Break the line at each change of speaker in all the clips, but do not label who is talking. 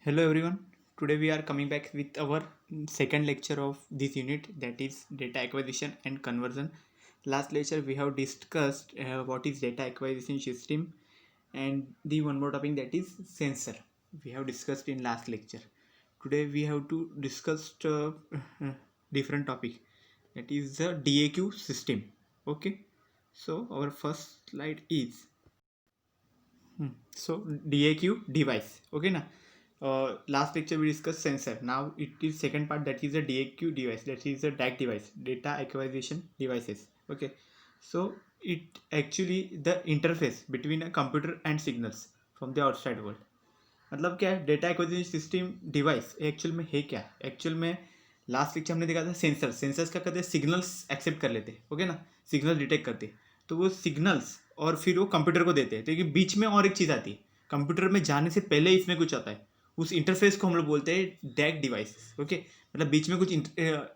Hello everyone. Today we are coming back with our second lecture of this unit, that is data acquisition and conversion. Last lecture we have discussed what is data acquisition system and the one more topic, that is sensor. We have discussed in last lecture. Today we have to discuss different topic, that is the DAQ system. Okay. So our first slide is so DAQ device. Okay na. Last lecture we discussed sensor. Now it is second part, that is a DAQ device. That is a DAC device, data acquisition devices. Okay. So it actually the interface between a computer and signals from the outside world. मतलब क्या है data acquisition system device actual में है क्या. Actual में last lecture हमने देखा था सेंसर्स क्या करते हैं, सिग्नल्स एक्सेप्ट कर लेते हैं. ओके ना, सिग्नल डिटेक्ट करते हैं. तो वो सिग्नल्स और फिर वो कंप्यूटर को देते हैं. तो बीच में और एक चीज़ आती है, कंप्यूटर में जाने से पहले इसमें कुछ आता है. उस इंटरफेस को हम लोग बोलते हैं डैक डिवाइसेस. ओके, मतलब बीच में कुछ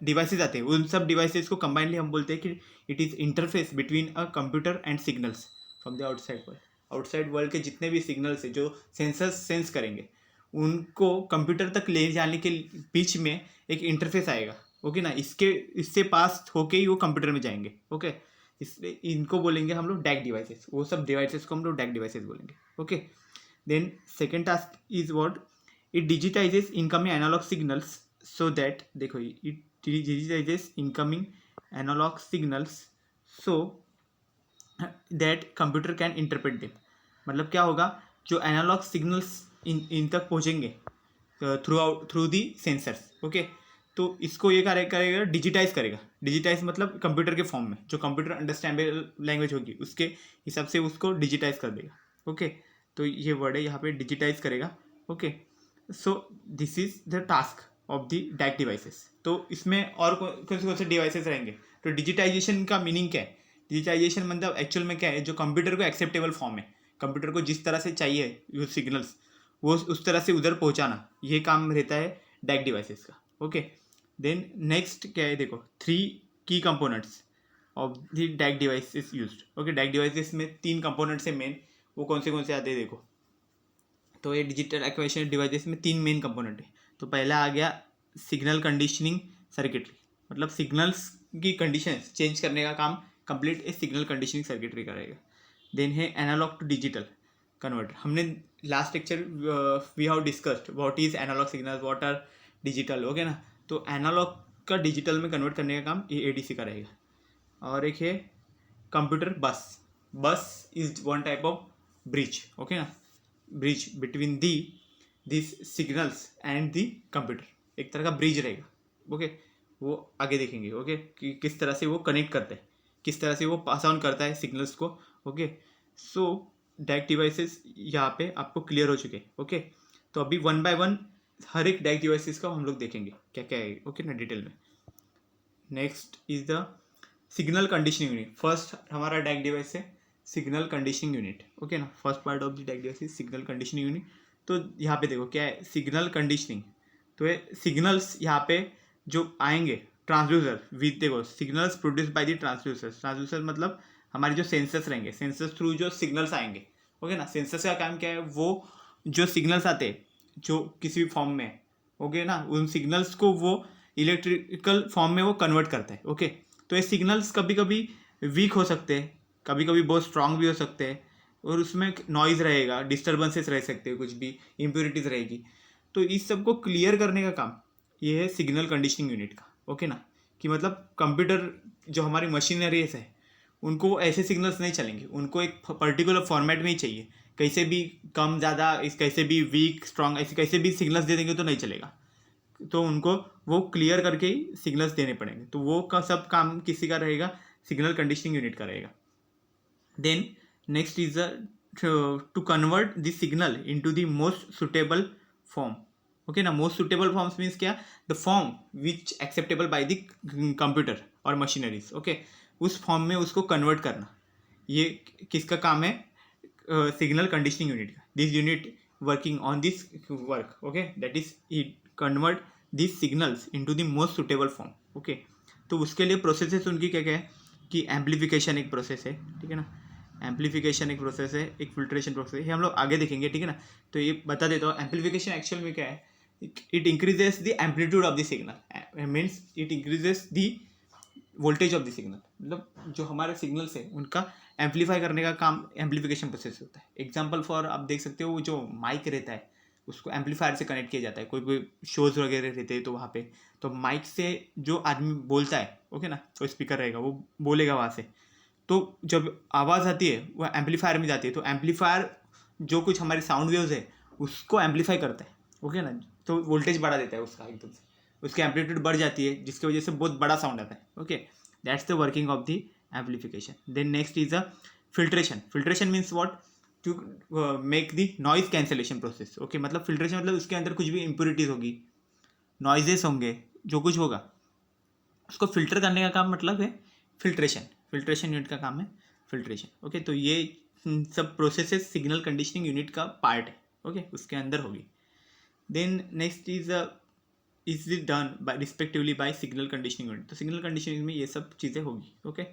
डिवाइसेस आते हैं. उन सब डिवाइसेस को कंबाइनली हम बोलते हैं कि it is interface between a computer and signals from the outside world. Outside world के जितने भी सिग्नल्स है जो सेंसर्स सेंस करेंगे, उनको कंप्यूटर तक ले जाने के बीच में एक इंटरफेस आएगा. ओके ना, इससे पास होके ही वो कंप्यूटर में जाएंगे. ओके, इसलिए इनको बोलेंगे हम लोग डैक डिवाइसेस. वो सब डिवाइसेस को हम लोग डैक डिवाइसेस बोलेंगे. Okay, then second task is what, it digitises incoming analogue signals so that, देखो it digitises incoming analogue signals so that computer can interpret them. मतलब क्या होगा, जो एनालॉग सिग्नल्स इन तक पहुँचेंगे थ्रू दी सेंसर्स. ओके, तो इसको ये करेगा डिजिटाइज करेगा. डिजिटाइज मतलब कंप्यूटर के फॉर्म में, जो कंप्यूटर अंडरस्टैंडेबल लैंग्वेज होगी उसके हिसाब से उसको डिजिटाइज कर देगा. ओके, तो ये वर्ड है यहाँ पे, डिजिटाइज करेगा. Okay, so this is the task of the DAQ devices. तो इसमें और कौन से डिवाइसेस रहेंगे. तो डिजिटाइजेशन का मीनिंग क्या है, डिजिटाइजेशन मतलब एक्चुअल में क्या है, जो कंप्यूटर को एक्सेप्टेबल फॉर्म है, कंप्यूटर को जिस तरह से चाहिए वो सिग्नल्स, वो उस तरह से उधर पहुंचाना, ये काम रहता है डैक डिवाइसेस का. ओके, देन नेक्स्ट क्या है, देखो 3 की components of the DAQ device is used. Okay, DAQ devices में 3 कंपोनेंट्स है मेन. वो कौन से आते हैं देखो. तो ये डिजिटल एक्विजिशन डिवाइसेस में 3 मेन कंपोनेंट है. तो पहला आ गया सिग्नल कंडीशनिंग सर्किटरी, मतलब सिग्नल्स की कंडीशंस चेंज करने का काम complete a signal conditioning circuitry करेगा. देन है एनालॉग टू डिजिटल कन्वर्टर. हमने last lecture we have discussed what is analog signal, what are digital. Okay ना, तो एनालॉग का डिजिटल में कन्वर्ट करने का काम ये एडीसी का रहेगा. और एक है computer bus is one type of bridge. Okay ना, bridge between this signals and the computer, एक तरह का ब्रिज रहेगा. ओके, वो आगे देखेंगे. ओके, कि किस तरह से वो कनेक्ट करता है, किस तरह से वो पास ऑन करता है सिग्नल्स को. ओके, सो डैक डिवाइसेस यहाँ पे आपको क्लियर हो चुके. ओके, तो अभी वन बाय वन हर एक डैक डिवाइसेस का हम लोग देखेंगे क्या क्या है. ओके ना, डिटेल में. Next is the signal conditioning unit. First हमारा डैक डिवाइस है सिग्नल कंडीशनिंग यूनिट. ओके ना, first part of the DAQ device is signal conditioning unit. तो यहाँ पे देखो क्या है, सिग्नल कंडीशनिंग. तो ये सिग्नल्स यहाँ पे जो आएंगे ट्रांसड्यूसर विद, देखो signals produce by the transducer मतलब हमारे जो सेंसर्स रहेंगे, सेंसर्स थ्रू जो सिग्नल्स आएंगे. ओके ना, सेंसर्स का काम क्या है, वो जो सिग्नल्स आते हैं जो किसी भी फॉर्म में, ओके ना, उन सिग्नल्स को वो इलेक्ट्रिकल फॉर्म में वो कन्वर्ट करता है. ओके, तो ये सिग्नल्स कभी कभी वीक हो सकते हैं, कभी कभी बहुत स्ट्रांग भी हो सकते हैं, और उसमें नॉइज़ रहेगा, डिस्टर्बेंसेस रह सकते हैं, कुछ भी इम्प्योरिटीज़ रहेगी. तो इस सब को क्लियर करने का काम ये है सिग्नल कंडीशनिंग यूनिट का. ओके ना, कि मतलब कंप्यूटर जो हमारी मशीनरीज है उनको ऐसे सिग्नल्स नहीं चलेंगे, उनको एक पर्टिकुलर फॉर्मेट में ही चाहिए. कैसे भी कम ज़्यादा, इस कैसे भी वीक स्ट्रांग, ऐसे कैसे भी सिग्नल्स दे देंगे तो नहीं चलेगा. तो उनको वो क्लियर करके ही सिग्नल्स देने पड़ेंगे. तो वो का सब काम किसी का रहेगा, सिग्नल कंडीशनिंग यूनिट का रहेगा. Then next is to convert the signal into the most suitable form. Okay ना, मोस्ट सुटेबल फॉर्म्स मीन्स क्या, the form which acceptable by the computer और मशीनरीज. ओके, उस फॉर्म में उसको कन्वर्ट करना, ये किसका काम है, सिग्नल कंडीशनिंग यूनिट का. This unit working on this work. Okay, that is it convert this signals into the most suitable form. Okay, तो उसके लिए प्रोसेसेस उनकी क्या क्या है, कि एम्पलीफिकेशन एक प्रोसेस है. ठीक है ना, एम्पलीफिकेशन एक प्रोसेस है, एक फिल्ट्रेशन प्रोसेस है, हम लोग आगे देखेंगे, ठीक है ना। तो ये बता देता हूँ, एम्पलीफिकेशन एक्चुअल में क्या है, it increases the amplitude of the signal, means it increases the voltage of the signal, मतलब जो हमारे सिग्नल्स है उनका एम्पलीफाई करने का काम एम्पलीफिकेशन प्रोसेस होता है। एग्जाम्पल फॉर आप देख सकते हो, वो जो माइक रहता है उसको एम्पलीफायर से कनेक्ट किया जाता है, कोई कोई शोज वगैरह रहते हैं तो वहाँ पे, तो माइक से जो आदमी बोलता है, ओके ना, कोई स्पीकर रहेगा वो बोलेगा वहाँ से, तो जब आवाज़ आती है वो एम्पलीफायर में जाती है, तो एम्पलीफायर जो कुछ हमारे साउंड वेव्स है उसको एम्पलीफाई करता है, ओके ना, तो वोल्टेज बढ़ा देता है उसका एकदम से, उसकी एम्पलीट्यूड बढ़ जाती है, जिसकी वजह से बहुत बड़ा साउंड आता है, okay. That's the working of the amplification. Then next is a filtration. Filtration means what, to make the noise cancellation process, okay. मतलब फिल्ट्रेशन मतलब उसके अंदर कुछ भी इम्प्योरिटीज होगी, नॉइजेस होंगे, जो कुछ होगा उसको फिल्टर करने का काम मतलब है फिल्ट्रेशन। फिल्ट्रेशन यूनिट का काम है फिल्ट्रेशन, ओके। तो ये सब प्रोसेसेस सिग्नल कंडीशनिंग यूनिट का पार्ट है, ओके, उसके अंदर होगी। Then next is done by respectively by signal conditioning unit. तो सिग्नल कंडीशनिंग में ये सब चीज़ें होगी, ओके।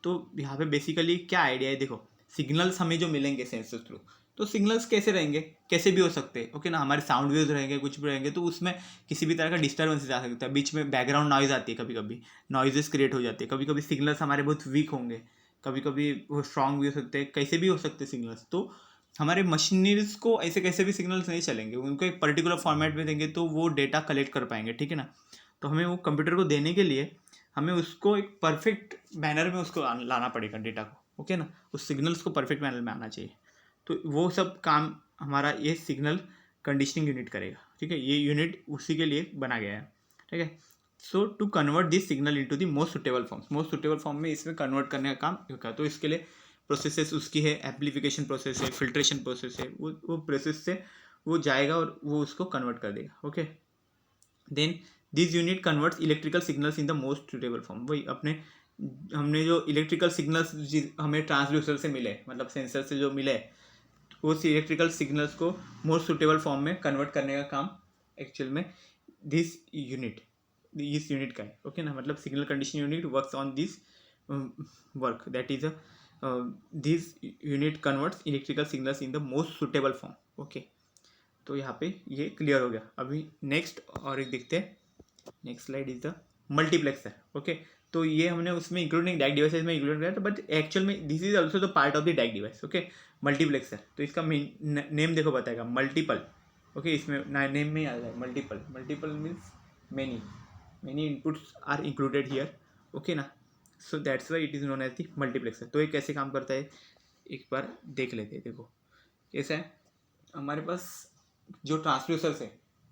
तो यहाँ पे बेसिकली क्या आइडिया है, देखो सिग्नल्स हमें जो मिलेंगे सेंसर थ्रू, तो सिग्नल्स कैसे रहेंगे, कैसे भी हो सकते हैं, ओके ना, हमारे साउंड वेव्स रहेंगे, कुछ भी रहेंगे, तो उसमें किसी भी तरह का डिस्टर्बेंस आ सकता है, बीच में बैकग्राउंड नॉइज आती है, कभी कभी नॉइजेस क्रिएट हो जाती है, कभी कभी सिग्नल्स हमारे बहुत वीक होंगे, कभी कभी वो स्ट्रांग भी हो सकते हैं, कैसे भी हो सकते हैं सिग्नल्स। तो हमारे मशीनरीज को ऐसे कैसे भी सिग्नल्स नहीं चलेंगे, उनको एक पर्टिकुलर फॉर्मेट में देंगे तो वो डेटा कलेक्ट कर पाएंगे, ठीक है ना। तो हमें वो कंप्यूटर को देने के लिए हमें उसको एक परफेक्ट मैनर में उसको लाना पड़ेगा डेटा को, ओके ना, उस सिग्नल्स को परफेक्ट मैनर में आना चाहिए। तो वो सब काम हमारा ये सिग्नल कंडीशनिंग यूनिट करेगा, ठीक है। ये यूनिट उसी के लिए बना गया है, ठीक है। So to convert this signal into the most suitable form, most suitable form में इसमें कन्वर्ट करने का काम होगा। तो इसके लिए प्रोसेसेस उसकी है, एम्पलीफिकेशन प्रोसेस है, फिल्ट्रेशन प्रोसेस है, वो प्रोसेस से वो जाएगा और वो उसको कन्वर्ट कर देगा, okay. Then this unit converts electrical signals in the most suitable form. वही अपने हमने जो इलेक्ट्रिकल सिग्नल्स हमें ट्रांसड्यूसर से मिले, मतलब सेंसर से जो मिले, उस इलेक्ट्रिकल सिग्नल्स को मोस्ट सुटेबल फॉर्म में कन्वर्ट करने का काम एक्चुअल में दिस यूनिट, इस यूनिट का है, ओके ना। मतलब signal condition unit works on this work, that is this unit converts electrical signals in the most suitable form, okay. तो यहाँ पे ये क्लियर हो गया। अभी नेक्स्ट और एक देखते हैं, next slide is the multiplexer, okay. तो ये हमने उसमें इंक्लूड नहीं, डैक डिवाइसेस में इंक्लूड किया था, बट एक्चुअल में this is also the part of the DAQ device, okay. Multiplexer, तो इसका नेम देखो बताएगा मल्टीपल, ओके। इसमें नेम में आ जाए multiple, multiple means many inputs are included here, okay ना। So that's why it is known as the multiplexer. तो ये कैसे काम करता है एक बार देख लेते हैं। देखो कैसा है, हमारे पास जो ट्रांसड्यूसर्स है,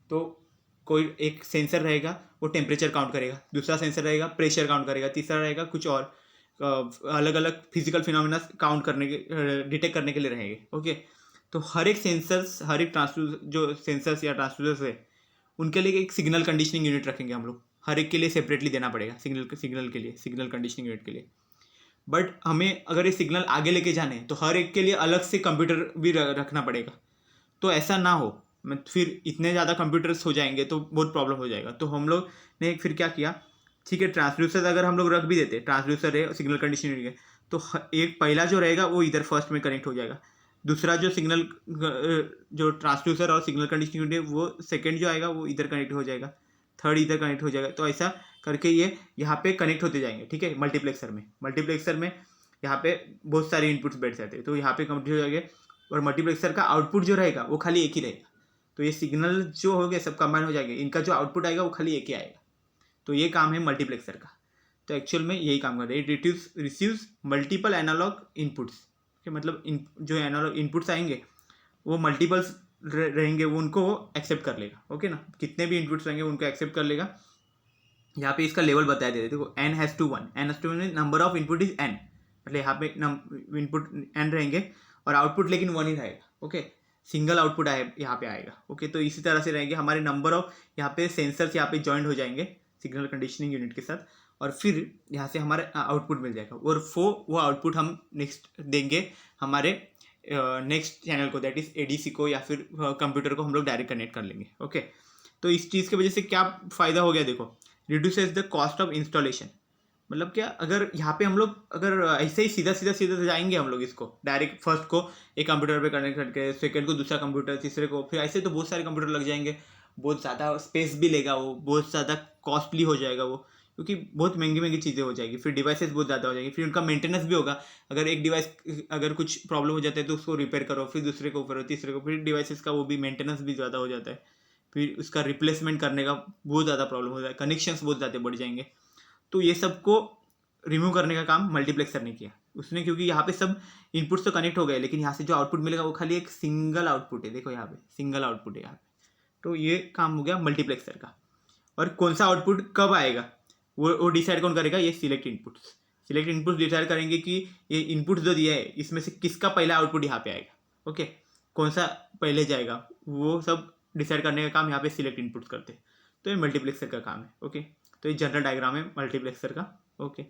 तो कोई एक सेंसर रहेगा वो टेम्परेचर काउंट करेगा, दूसरा सेंसर रहेगा प्रेशर काउंट करेगा, तीसरा रहेगा कुछ और अलग अलग फिजिकल फिनोमिना काउंट करने के, डिटेक्ट करने के लिए रहेंगे, ओके। तो हर एक सेंसर्स, हर एक ट्रांसड्यूसर, जो सेंसर्स या ट्रांसड्यूसर्स है, उनके लिए एक सिग्नल कंडीशनिंग यूनिट रखेंगे हम लोग, हर एक के लिए सेपरेटली देना पड़ेगा, सिग्नल के लिए, सिग्नल कंडीशनिंग यूनिट के लिए। बट हमें अगर ये सिग्नल आगे लेके जाने तो हर एक के लिए अलग से कंप्यूटर भी रखना पड़ेगा। तो ऐसा ना हो, फिर इतने ज़्यादा कंप्यूटर्स हो जाएंगे तो बहुत प्रॉब्लम हो जाएगा। तो हम लोग ने फिर क्या किया, ठीक है, ट्रांसड्यूसर अगर हम लोग रख भी देते, ट्रांसड्यूसर है सिग्नल कंडीशनिंग है, तो एक पहला जो रहेगा वो इधर फर्स्ट में कनेक्ट हो जाएगा, दूसरा जो सिग्नल जो ट्रांसड्यूसर और सिग्नल कंडीशनिंग है वो सेकेंड जो आएगा वो इधर कनेक्ट हो जाएगा, थर्ड इधर कनेक्ट हो जाएगा। तो ऐसा करके ये यहाँ पे कनेक्ट होते जाएंगे, ठीक है। मल्टीप्लेक्सर में यहाँ पे बहुत सारे इनपुट्स बैठ जाते हैं, तो यहाँ पे कंप्लीट हो जाएंगे, और मल्टीप्लेक्सर का आउटपुट जो रहेगा वो खाली एक ही रहेगा। तो ये सिग्नल जो हो गए सब कंबाइन हो जाएंगे, इनका जो आउटपुट आएगा वो खाली एक ही आएगा। तो ये काम है मल्टीप्लेक्सर का। तो एक्चुअल में यही काम करता है, it receives multiple analog inputs, मतलब जो एनालॉग इनपुट्स आएंगे वो मल्टीपल्स रहेंगे, वो उनको एक्सेप्ट कर लेगा, ओके ना। कितने भी इनपुट्स रहेंगे उनको एक्सेप्ट कर लेगा। यहाँ पे इसका लेवल बताया देते, देखो n has to 1, n has to 1 number of input is n, मतलब यहाँ पे इनपुट n रहेंगे और आउटपुट लेकिन 1 ही रहेगा, ओके। सिंगल आउटपुट आए यहाँ पे आएगा, ओके। तो इसी तरह से रहेंगे हमारे नंबर ऑफ यहाँ पे सेंसर्स यहाँ पे जॉइंट हो जाएंगे सिग्नल कंडीशनिंग यूनिट के साथ, और फिर यहाँ से हमारे आउटपुट मिल जाएगा, और वो आउटपुट हम नेक्स्ट देंगे हमारे नेक्स्ट चैनल को, दैट इज एडीसी को, या फिर कंप्यूटर को हम लोग डायरेक्ट कनेक्ट कर लेंगे, ओके। तो इस चीज़ की वजह से क्या फ़ायदा हो गया, देखो, reduces the cost of installation, मतलब क्या, अगर यहाँ पे हम लोग अगर ऐसे ही सीधा सीधा सीधा जाएंगे हम लोग इसको डायरेक्ट फर्स्ट को एक कंप्यूटर पे कनेक्ट करके, सेकंड को दूसरा कंप्यूटर, तीसरे को, फिर ऐसे तो बहुत सारे कंप्यूटर लग जाएंगे, बहुत ज़्यादा स्पेस भी लेगा वो, बहुत ज़्यादा कॉस्टली हो जाएगा वो, क्योंकि बहुत महंगी महंगी चीज़ें हो जाएगी, फिर डिवाइसेस बहुत ज़्यादा हो जाएगी, फिर उनका मेंटेनेंस भी होगा। अगर एक डिवाइस अगर कुछ प्रॉब्लम हो जाता है तो उसको रिपेयर करो, फिर दूसरे को करो, तीसरे को, फिर डिवाइसेस का वो भी मेंटेनेंस भी ज़्यादा हो जाता है, फिर उसका रिप्लेसमेंट करने का बहुत ज़्यादा प्रॉब्लम हो जाए, कनेक्शंस बहुत ज़्यादा बढ़ जाएंगे। तो ये सबको रिमूव करने का काम मल्टीप्लेक्सर ने किया उसने, क्योंकि यहाँ पे सब इनपुट्स तो कनेक्ट हो गए, लेकिन यहाँ से जो आउटपुट मिलेगा वो खाली एक सिंगल आउटपुट है। देखो यहाँ पे सिंगल आउटपुट है यहाँ पे, तो ये काम हो गया मल्टीप्लेक्सर का। और कौन सा आउटपुट कब आएगा वो डिसाइड कौन करेगा, ये select inputs. Select inputs decide करेंगे कि ये इनपुट्स जो दिया है इसमें से किसका पहला आउटपुट यहाँ पे आएगा। ओके, कौन सा पहले जाएगा वो सब डिसाइड करने का काम यहाँ पे सिलेक्ट इनपुट्स करते हैं। तो ये मल्टीप्लेक्सर का काम है। ओके, तो ये जनरल डायग्राम है मल्टीप्लेक्सर का। Okay,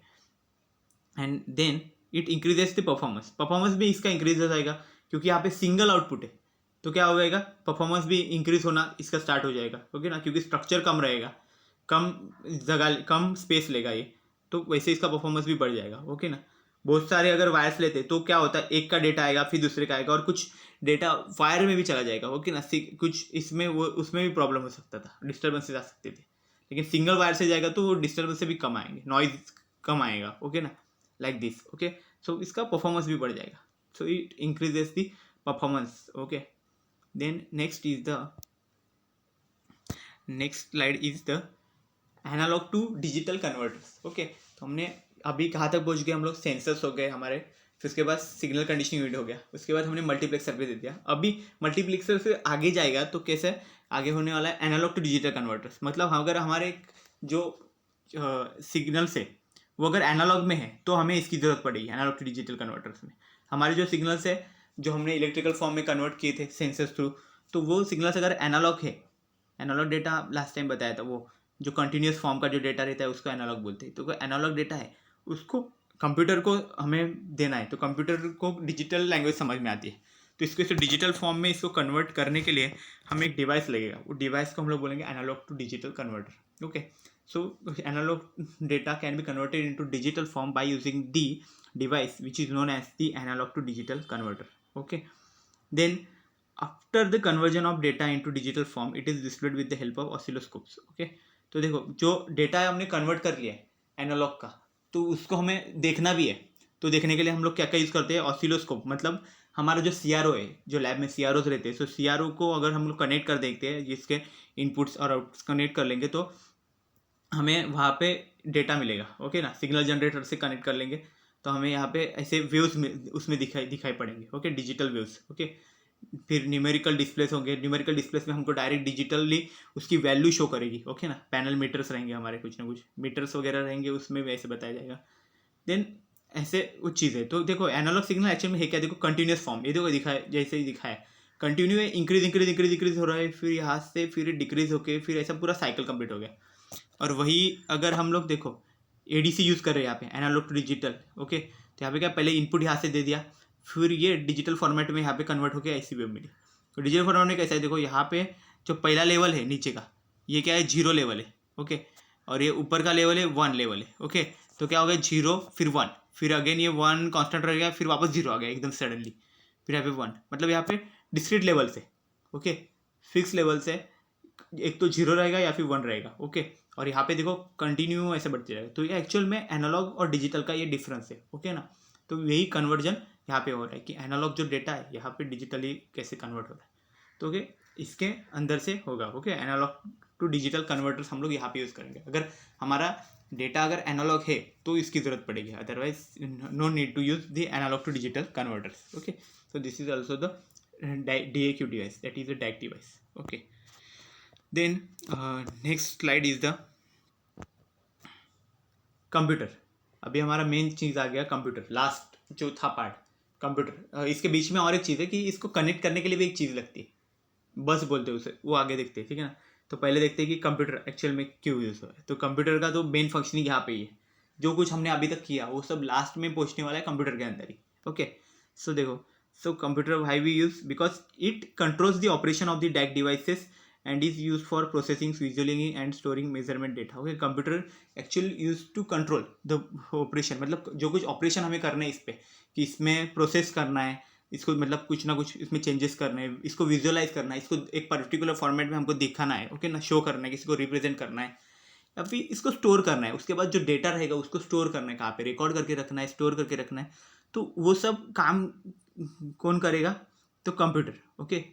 and then it increases the performance. Performance भी इसका इंक्रीज हो जाएगा क्योंकि यहाँ पे सिंगल आउटपुट है, तो क्या हो जाएगा, परफॉर्मेंस भी इंक्रीज होना इसका स्टार्ट हो जाएगा। ओके ना, क्योंकि स्ट्रक्चर कम रहेगा, कम जगह, कम स्पेस लेगा ये, तो वैसे इसका परफॉर्मेंस भी बढ़ जाएगा। ओके ना, बहुत सारे अगर वायर्स लेते तो क्या होता है, एक का डेटा आएगा फिर दूसरे का आएगा, और कुछ डेटा वायर में भी चला जाएगा। ओके ना, कुछ इसमें वो उसमें भी प्रॉब्लम हो सकता था, डिस्टर्बेंसेस आ सकते थे। लेकिन सिंगल वायर से जाएगा तो वो डिस्टर्बेंस से भी कम आएंगे, नॉइज कम आएगा। ओके ना, लाइक दिस। ओके, सो इसका परफॉर्मेंस भी बढ़ जाएगा, so it increases the performance. Okay, then next slide is the analog to digital converters. Okay, तो हमने अभी कहाँ तक पहुँच गए हम लोग, सेंसर्स हो गए हमारे, फिर उसके बाद सिग्नल कंडीशनिंग यूनिट हो गया, उसके बाद हमने मल्टीप्लेक्सर पे दे दिया। अभी मल्टीप्लेक्सर से आगे जाएगा तो कैसे आगे होने वाला है, एनालॉग टू डिजिटल कन्वर्टर्स। मतलब अगर हमारे जो सिग्नल्स है वो अगर एनालॉग में है तो हमें इसकी ज़रूरत पड़ेगी एनालॉग टू डिजिटल कन्वर्टर्स में। हमारे जो सिग्नल्स है जो हमने इलेक्ट्रिकल फॉर्म में कन्वर्ट किए थे सेंसर्स थ्रू, तो वो सिग्नल्स अगर एनालॉग है, एनालॉग डेटा लास्ट टाइम बताया था, वो जो कंटिन्यूस फॉर्म का जो डेटा रहता है उसको एनालॉग बोलते हैं। तो कोई एनालॉग डेटा है उसको कंप्यूटर को हमें देना है, तो कंप्यूटर को डिजिटल लैंग्वेज समझ में आती है, तो इसको इसे डिजिटल फॉर्म में इसको कन्वर्ट करने के लिए हमें एक डिवाइस लगेगा। वो डिवाइस को हम लोग बोलेंगे analog to digital converter. Okay, so analog data can be converted into digital form by using the device which is known as the analog to digital converter. Okay, then after the conversion of data into digital form it is displayed with the help of oscilloscopes. Okay, तो देखो जो data हमने convert कर लिया है analogue का, तो उसको हमें देखना भी है, तो देखने के लिए हम लोग क्या क्या यूज़ करते हैं, ऑसिलोस्कोप। मतलब हमारा जो CRO है, जो लैब में CROs रहते हैं, तो CRO को अगर हम लोग कनेक्ट कर देखते हैं, जिसके इनपुट्स और आउटपुट्स कनेक्ट कर लेंगे तो हमें वहाँ पे डेटा मिलेगा। ओके ना, सिग्नल जनरेटर से कनेक्ट कर लेंगे तो हमें यहाँ पे ऐसे वेव्स में उसमें दिखाई पड़ेंगे। Okay, digital waves. ओके, फिर न्यूमेरिकल डिस्प्लेस होंगे, न्यूमेरिकल डिस्प्लेस में हमको डायरेक्ट डिजिटली उसकी वैल्यू शो करेगी। ओके ना, पैनल मीटर्स रहेंगे हमारे, कुछ ना कुछ मीटर्स वगैरह रहेंगे, उसमें भी ऐसे बताया जाएगा। देन ऐसे कुछ चीज़ है। तो देखो एनालॉग सिग्नल एक्चुअली में है क्या, देखो कंटिन्यूस फॉर्म, ये देखो दिखाए जैसे ही दिखाया, कंटिन्यू इंक्रीज हो रहा है, फिर यहाँ से फिर डिक्रीज होके फिर ऐसा पूरा साइकिल कंप्लीट हो गया। और वही अगर हम लोग देखो ADC यूज़ कर रहे हैं यहाँ पे, एनालॉग टू डिजिटल। ओके, तो यहाँ पे क्या, पहले इनपुट यहाँ से दे दिया, फिर ये डिजिटल फॉर्मेट में यहाँ पे कन्वर्ट होकर ऐसी वेव मिली। तो डिजिटल फॉर्मेट में कैसा है, देखो यहाँ पे जो पहला लेवल है नीचे का, ये क्या है, 0 लेवल है। ओके, और ये ऊपर का लेवल है 1 लेवल है। ओके, तो क्या हो गया, 0 फिर 1, फिर अगेन ये 1 कांस्टेंट रह गया, फिर वापस 0 आ गया एकदम सडनली, फिर यहाँ पे 1। मतलब यहाँ पे डिस्क्रीट लेवल से, ओके, फिक्स लेवल से एक तो 0 रहेगा या फिर 1 रहेगा। ओके, और यहाँ पे देखो कंटिन्यू ऐसे बढ़ते रहेगा। तो ये एक्चुअल में एनालॉग और डिजिटल का ये डिफरेंस है। ओके ना, तो यही कन्वर्जन यहाँ पे हो रहा है कि एनालॉग जो डेटा है यहाँ पे डिजिटली कैसे कन्वर्ट हो रहा है। तो ओके, इसके अंदर से होगा। Okay, analog to digital converters हम लोग यहाँ पे यूज़ करेंगे। अगर हमारा डेटा अगर एनालॉग है तो इसकी ज़रूरत पड़ेगी, otherwise no need to use the analog to digital converters. Okay, so this is also the DAQ device, that is a DAC device. Okay, then next slide is the computer. अभी हमारा main चीज़ आ गया computer, last जो था part computer. इसके बीच में और एक चीज़ है कि इसको कनेक्ट करने के लिए भी एक चीज़ लगती है, बस बोलते हैं उसे, वो आगे देखते हैं। ठीक है ना, तो पहले देखते हैं कि कंप्यूटर एक्चुअल में क्यों यूज़ हो रहा है। तो कंप्यूटर का तो मेन फंक्शनिंग यहाँ पे ही है, जो कुछ हमने अभी तक किया वो सब लास्ट में पहुँचने वाला है कंप्यूटर के अंदर ही। ओके, सो देखो, so computer why we use, because it controls the operation of the DAC devices and is used for processing, visualizing and storing measurement data. Okay, computer actually use to control the operation, मतलब जो कुछ operation हमें करना है इस पे, कि इसमें प्रोसेस करना है इसको, मतलब कुछ ना कुछ इसमें चेंजेस करने हैं, इसको विजुअलाइज करना है, इसको एक पर्टिकुलर फॉर्मेट में हमको दिखाना है, ओके ना, शो करना है, किसी को रिप्रेजेंट करना है, या फिर इसको स्टोर करना है, उसके बाद जो डेटा रहेगा उसको स्टोर करना है, कहाँ पे रिकॉर्ड करके रखना है, स्टोर करके रखना है, तो वो सब काम कौन करेगा, तो कंप्यूटर। ओके,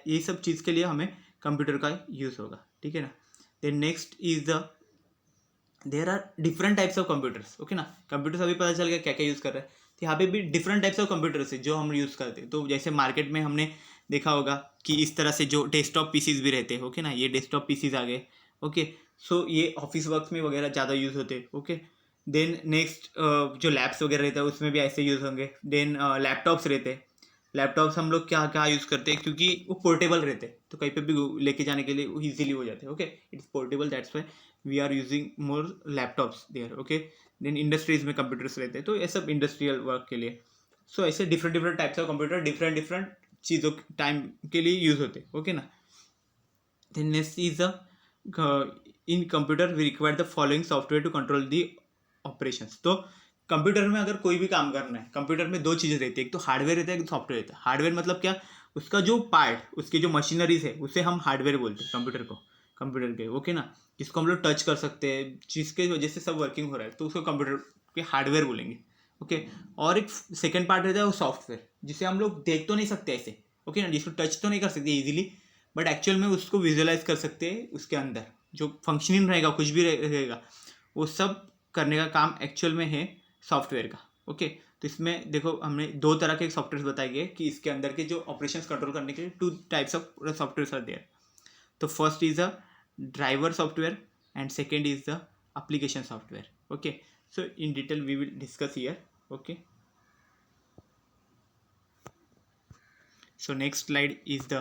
ये सब चीज़ के लिए हमें कंप्यूटर का यूज़ होगा, ठीक है ना। Then next is the there are different types of computers, okay ना। कंप्यूटर्स अभी पता चल गया क्या क्या यूज़ कर रहे हैं, तो यहाँ पे भी डिफरेंट टाइप्स ऑफ कंप्यूटर्स है जो हम यूज़ करते हैं। तो जैसे मार्केट में हमने देखा होगा कि इस तरह से जो डेस्कटॉप पीसीज भी रहते हैं, ओके ना, ये डेस्कटॉप पीसीज आ गए, ओके। सो ये ऑफिस वर्क में वगैरह ज़्यादा यूज़ होते हैं, ओके। देन नेक्स्ट जो लैब्स वगैरह रहता है उसमें भी ऐसे यूज़ होंगे। देन लैपटॉप्स रहते हैं, लैपटॉप्स हम लोग क्या क्या यूज़ करते हैं, क्योंकि वो पोर्टेबल रहते हैं, तो कहीं पे भी लेके जाने के लिए ईजिली हो जाते हैं, okay. It's portable, that's why we are using more laptops there, okay. Then industries में कंप्यूटर्स रहते हैं, तो ये सब इंडस्ट्रियल वर्क के लिए। सो ऐसे different different types of computer different different चीज़ों टाइम के लिए यूज़ होते हैं, ओके ना। Then next is in computer we require the following software to control the operations. तो कंप्यूटर में अगर कोई भी काम करना है, कंप्यूटर में दो चीज़ें रहती है, एक तो हार्डवेयर रहता है, एक सॉफ्टवेयर रहता है। हार्डवेयर मतलब क्या, उसका जो पार्ट, उसकी जो मशीनरीज है उसे हम हार्डवेयर बोलते हैं कंप्यूटर को, कंप्यूटर के, ओके ना, जिसको हम लोग टच कर सकते हैं, जिसके वजह से सब वर्किंग हो रहा है, तो उसको कंप्यूटर के हार्डवेयर बोलेंगे, ओके। और एक सेकेंड पार्ट रहता है वो सॉफ्टवेयर, जिसे हम लोग देख तो नहीं सकते ऐसे, ओके ना, जिसको टच तो नहीं कर सकते ईजिली, बट एक्चुअल में उसको विजुअलाइज कर सकते हैं, उसके अंदर जो फंक्शनिंग रहेगा, कुछ भी रहेगा, वो सब करने का काम एक्चुअल में है सॉफ्टवेयर का, ओके। तो इसमें देखो हमने दो तरह के सॉफ्टवेयर बताए गए कि इसके अंदर के जो ऑपरेशंस कंट्रोल करने के लिए two types of software are there. तो first is a driver software and second is the application software, okay. So in detail we will discuss here, okay. So next slide is the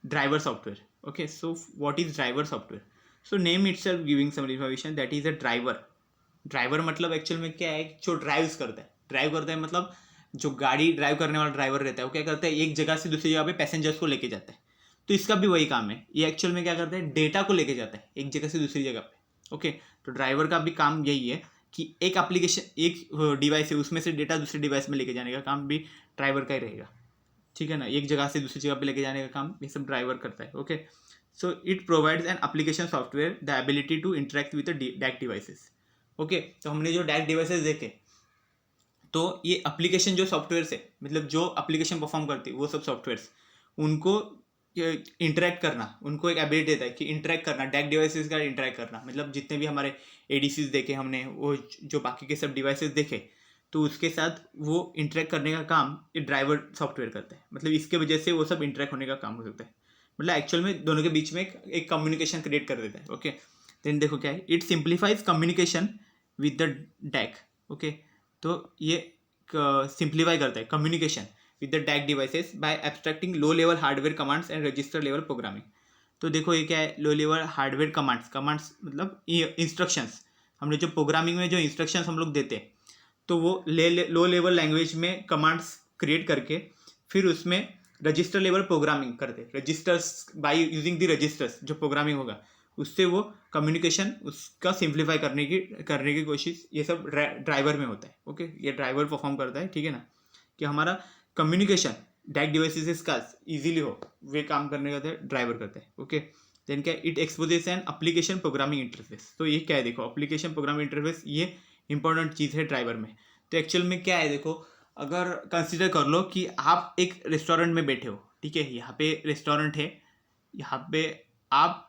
driver software, okay. So what is driver software? So name itself giving some information that is a driver. Driver मतलब actual में क्या है, जो drives करता है, drive करता है मतलब जो गाड़ी ड्राइव करने वाला ड्राइवर रहता है वो क्या करता है, एक जगह से दूसरी जगह पे पैसेंजर्स को लेके जाता है। तो इसका भी वही काम है, ये एक्चुअल में क्या करता है, डेटा को लेके जाता है एक जगह से दूसरी जगह पे, ओके। तो ड्राइवर का भी काम यही है कि एक एप्लीकेशन, एक डिवाइस है, उसमें से डेटा दूसरे डिवाइस में लेके जाने का काम भी ड्राइवर का ही रहेगा, ठीक है ना। एक जगह से दूसरी जगह पे लेके जाने का काम ये सब ड्राइवर करता है, okay. So it provides an application software the ability to interact with DAQ devices, okay. तो हमने जो डैक डिवाइसेस देखे, तो ये एप्लीकेशन जो सॉफ्टवेयर है, मतलब जो एप्लीकेशन परफॉर्म करती है वो सब सॉफ्टवेयर्स, उनको इंटरेक्ट करना, उनको एक एबिलिटी देता है कि इंटरेक्ट करना, डैक डिवाइसेस का इंटरेक्ट करना, मतलब जितने भी हमारे एडीसीज देखे हमने, वो जो बाकी के सब डिवाइसेस देखे, तो उसके साथ वो इंटरेक्ट करने का काम ये ड्राइवर सॉफ्टवेयर करता है, मतलब इसके वजह से वो सब इंटरेक्ट होने का काम हो सकता है, मतलब एक्चुअल में दोनों के बीच में एक कम्युनिकेशन क्रिएट कर देता है, ओके। देन देखो क्या है, it simplifies communication with the DAQ, okay. तो ये सिंप्लीफाई करता है communication with the DAQ devices by abstracting low level hardware commands and register level programming. तो देखो ये क्या है, low level hardware commands, commands मतलब इंस्ट्रक्शंस, हमने जो प्रोग्रामिंग में जो इंस्ट्रक्शंस हम लोग देते हैं, तो वो लो लेवल लैंग्वेज में कमांड्स क्रिएट करके फिर उसमें रजिस्टर लेवल प्रोग्रामिंग करते, registers by using the registers, जो प्रोग्रामिंग होगा उससे वो कम्युनिकेशन उसका सिंप्लीफाई करने की कोशिश ये सब ड्राइवर में होता है, ओके। ये ड्राइवर परफॉर्म करता है, ठीक है ना, कि हमारा कम्युनिकेशन डैक डिवाइसेस का इजीली हो, वे काम करने का ड्राइवर करता है, ओके। देन क्या, it exposes an application programming interface. तो ये क्या है, देखो एप्लीकेशन प्रोग्रामिंग इंटरफेस ये इंपॉर्टेंट चीज़ है ड्राइवर में। तो एक्चुअल में क्या है, देखो अगर कंसिडर कर लो कि आप एक रेस्टोरेंट में बैठे हो, ठीक है, यहाँ पे रेस्टोरेंट है, यहाँ पे आप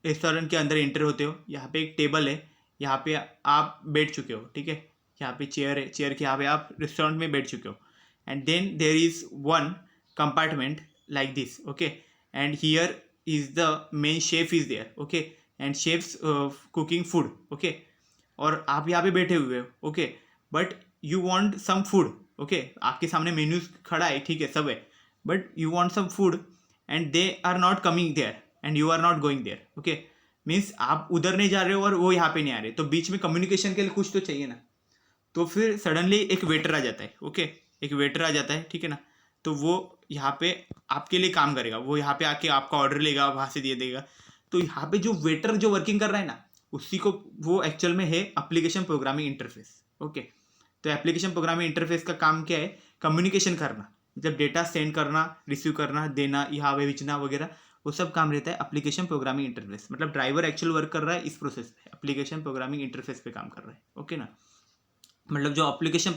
रेस्टोरेंट के अंदर एंटर होते हो, यहाँ पे एक टेबल है, यहाँ पे आप बैठ चुके हो, ठीक है, यहाँ पे चेयर है, चेयर के यहाँ पे आप रेस्टोरेंट में बैठ चुके हो, and then there is one compartment like this, okay, and here is the main chef is there, okay, and chefs cooking food, okay. और आप यहाँ पे बैठे हुए हो, okay, but you want some food, okay, आपके सामने मेन्यूज खड़ा है, ठीक है, सब है, but you want some food and they are not coming there and you are not going there, okay. Means आप उधर नहीं जा रहे हो और वो यहाँ पे नहीं आ रहे, तो बीच में कम्युनिकेशन के लिए कुछ तो चाहिए ना। तो फिर सडनली एक वेटर आ जाता है, ओके, एक वेटर आ जाता है, ठीक है ना। तो वो यहाँ पे आपके लिए काम करेगा, वो यहाँ पे आके आपका ऑर्डर लेगा, वहाँ से दे देगा। तो यहाँ पे जो वेटर जो वर्किंग कर रहा है ना, उसी को वो एक्चुअल में है एप्लीकेशन प्रोग्रामिंग इंटरफेस। ओके, तो एप्लीकेशन प्रोग्रामिंग इंटरफेस का काम क्या है? कम्युनिकेशन करना, मतलब डेटा सेंड करना, रिसीव करना, देना, यहाँ पे भेजना वगैरह, वो सब काम रहता है एप्लीकेशन प्रोग्रामिंग इंटरफेस। मतलब ड्राइवर एक्चुअल वर्क कर रहा है इस प्रोसेस पे, एप्लीकेशन प्रोग्रामिंग इंटरफेस पे काम कर रहा है। ओके ना, मतलब जो एप्लीकेशन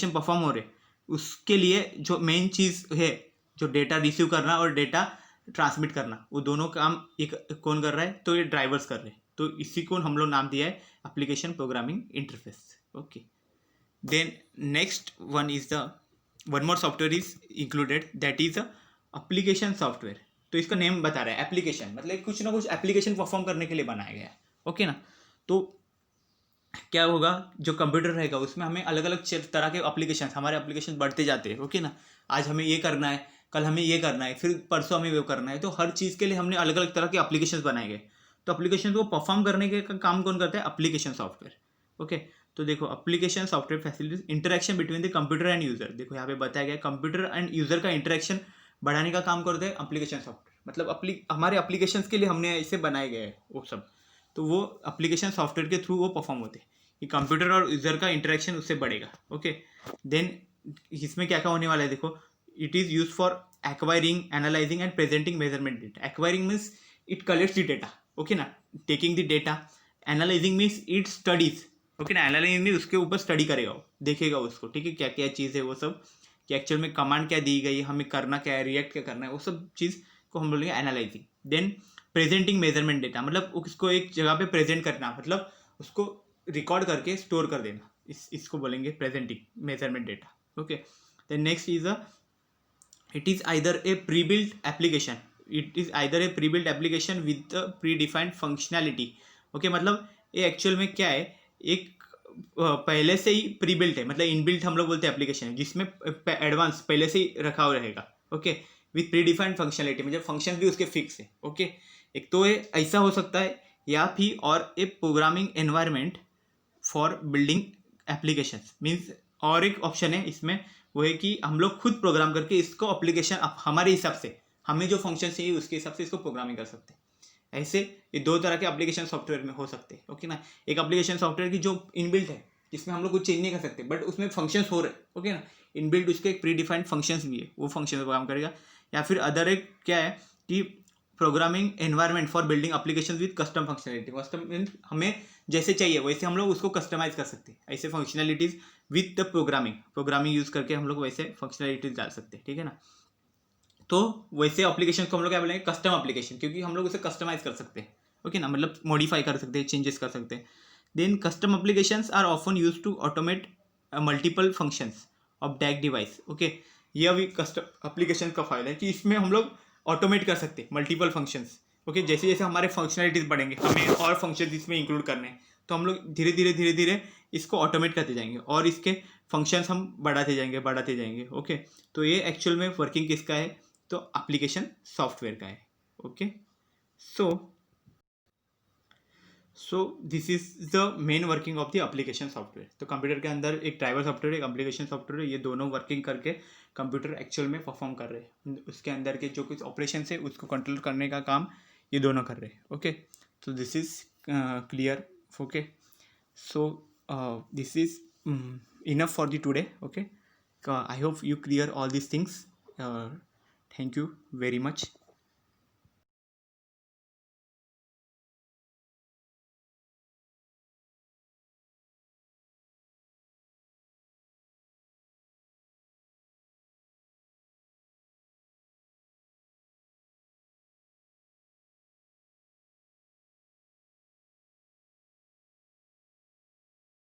परफॉर्म हो रहे उसके लिए जो मेन चीज़ है, जो डेटा रिसीव करना और डेटा ट्रांसमिट करना, वो दोनों काम एक कौन कर रहा है? तो ये ड्राइवर्स कर रहे हैं। तो इसी को हम लोग नाम दिया है application programming interface. Okay, then next one is the one more software is included, that is application software. तो इसका नेम बता रहा है एप्लीकेशन, मतलब कुछ ना कुछ एप्लीकेशन परफॉर्म करने के लिए बनाया गया है। ओके ना, तो क्या होगा, जो कंप्यूटर रहेगा उसमें हमें अलग अलग तरह के एप्लीकेशन, हमारे एप्लीकेशन बढ़ते जाते हैं। ओके ना, आज हमें ये करना है, कल हमें ये करना है, फिर परसों हमें वो करना है। तो हर चीज़ के लिए हमने अलग अलग तरह के एप्लीकेशन बनाए गए। तो एप्लीकेशन को परफॉर्म करने के काम कौन करता है? Application software. ओके, तो देखो application software facilities interaction between the computer and user. देखो यहाँ पे बताया गया कंप्यूटर एंड यूजर का इंटरेक्शन बढ़ाने का काम करते हैं एप्लीकेशन सॉफ्टवेयर। मतलब हमारे एप्लीकेशन के लिए हमने इसे बनाए गए हैं वो सब। तो वो एप्लीकेशन सॉफ्टवेयर के थ्रू वो परफॉर्म होते हैं कि कंप्यूटर और यूजर का इंटरेक्शन उससे बढ़ेगा। ओके, देन इसमें क्या क्या होने वाला है देखो, it is use for acquiring, analysing and presenting measurement data. Acquiring means it collects the data. Okay ना, taking the data. Analysing means it studies. Okay ना, एनालाइजिंग मीन्स उसके ऊपर स्टडी करेगा, वो देखेगा उसको, ठीक है, क्या क्या चीज़ है वो सब, कि एक्चुअल में कमांड क्या दी गई, हमें करना क्या है, रिएक्ट क्या करना है, वो सब चीज़ को हम बोलेंगे analysing. Then presenting measurement data, मतलब उसको एक जगह पे प्रेजेंट करना, मतलब उसको रिकॉर्ड करके स्टोर कर देना, इसको बोलेंगे presenting measurement data. Okay, then next is it is either a pre-built application, with the predefined functionality। Okay, मतलब ये एक्चुअल में क्या है, एक पहले से ही प्री बिल्ट है, मतलब इनबिल्ट हम लोग बोलते हैं एप्लीकेशन है, जिसमें एडवांस पहले से ही रखा हुआ रहेगा। Okay, with pre defined functionality, मतलब फंक्शन भी उसके फिक्स है। ओके, एक तो ये ऐसा हो सकता है, या फिर और ए programming environment for building application means, और एक ऑप्शन है इसमें, वो है कि हम लोग खुद प्रोग्राम करके इसको एप्लीकेशन हमारे हिसाब से, हमें जो फंक्शन चाहिए उसके हिसाब से इसको प्रोग्रामिंग कर सकते हैं। ऐसे ये दो तरह के एप्लीकेशन सॉफ्टवेयर में हो सकते हैं। ओके ना, एक एप्लीकेशन सॉफ्टवेयर की जो इनबिल्ट है, जिसमें हम लोग कुछ चेंज नहीं कर सकते, बट उसमें फंक्शंस हो रहे। ओके ना, इनबिल्ट उसके एक प्री डिफाइंड फंक्शंस भी है, वो फंक्शन पर काम करेगा। या फिर अदर एक क्या है कि programming environment for building application with custom functionality. Custom means हमें जैसे चाहिए वैसे हम लोग उसको कस्टमाइज कर सकते हैं, ऐसे functionalities with the programming use करके हम लोग वैसे फंक्शनलिटीज डाल सकते हैं, ठीक है ना। तो वैसे एप्लीकेशन को हम लोग क्या बोलेंगे? कस्टम एप्लीकेशन, क्योंकि हम लोग उसे कस्टमाइज कर सकते हैं। ओके ना, मतलब मॉडिफाई कर सकते हैं, चेंजेस कर सकते हैं। Then custom applications are often use to automate multiple functions of DAQ device. Okay, यह भी कस्टम एप्लीकेशन का फायदा है कि इसमें हम लोग ऑटोमेट कर सकते हैं मल्टीपल फंक्शंस। ओके, जैसे जैसे हमारे फंक्शनलिटीज बढ़ेंगे, हमें और फंक्शन इसमें इंक्लूड करने हैं, तो हम लोग धीरे धीरे इसको ऑटोमेट करते जाएंगे और इसके फंक्शंस हम बढ़ाते जाएंगे। ओके, तो ये एक्चुअल में वर्किंग किसका है? तो एप्लीकेशन सॉफ्टवेयर का है। Okay, so this is the main working of the application software. तो कंप्यूटर के अंदर एक ड्राइवर सॉफ्टवेयर, एक एप्लीकेशन सॉफ्टवेयर, ये दोनों वर्किंग करके कंप्यूटर एक्चुअल में परफॉर्म कर रहे हैं। उसके अंदर के जो कुछ ऑपरेशन है उसको कंट्रोल करने का काम ये दोनों कर रहे हैं। ओके, तो this is clear. Okay, so this is enough for the today. Okay, I hope you clear all these things. Thank you very much.